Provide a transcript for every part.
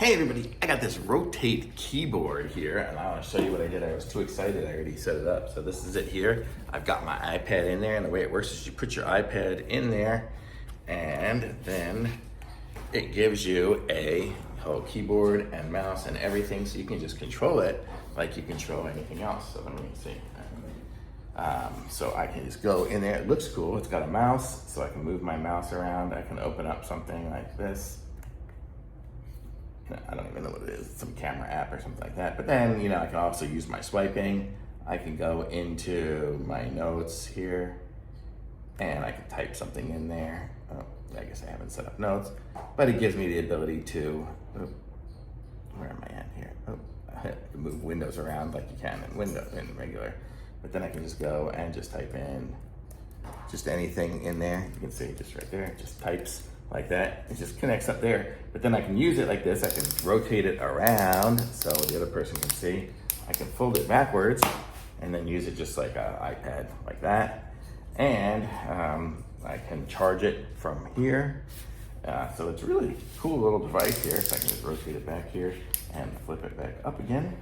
Hey everybody, I got this rotate keyboard here and I want to show you what I did. I was too excited, I already set it up. So this is it here. I've got my iPad in there, and the way it works is you put your iPad in there and then it gives you a whole keyboard and mouse and everything, so you can just control it like you control anything else. So let me see. So I can just go in there. It looks cool. It's got a mouse, so I can move my mouse around. I can open up something like this. I don't even know what it is, some camera app or something like that. But then, I can also use my swiping. I can go into my notes here and I can type something in there. Oh, I guess I haven't set up notes, but it gives me the ability to, where am I at here? I can move windows around like you can in regular. But then I can just go and just type in just anything in there. You can see just right there, it just types like that. It just connects up there. But then I can use it like this. I can rotate it around so the other person can see. I can fold it backwards and then use it just like an iPad like that. And I can charge it from here. So it's a really cool little device here. So I can just rotate it back here and flip it back up again.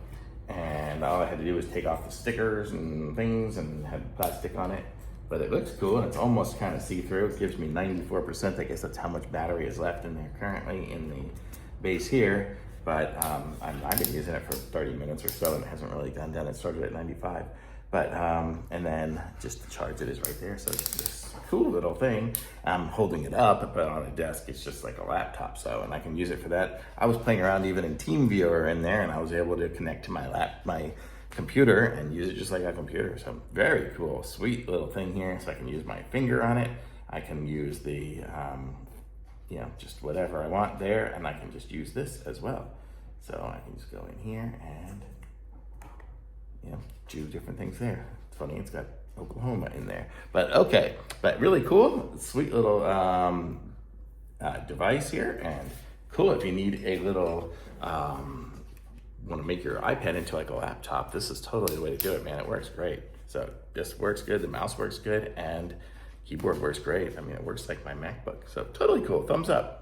And all I had to do was take off the stickers and things and had plastic on it. But it looks cool and it's almost kind of see-through. It gives me 94%. I guess that's how much battery is left in there currently in the base here. But I've been using it for 30 minutes or so and it hasn't really gone down. It started at 95. But, and then just to charge it is right there. So it's this cool little thing. I'm holding it up, but on a desk, it's just like a laptop. So, and I can use it for that. I was playing around even in TeamViewer in there and I was able to connect to my computer and use it just like a computer. So very cool, sweet little thing here. So I can use my finger on it. I can use the, just whatever I want there. And I can just use this as well. So I can just go in here and, do different things there. It's funny, it's got Oklahoma in there. But okay, but really cool, sweet little device here. And cool if you need a little, want to make your iPad into like a laptop, this is totally the way to do it, man. It works great. So this works good, the mouse works good, and keyboard works great. I mean, it works like my MacBook. So totally cool, thumbs up.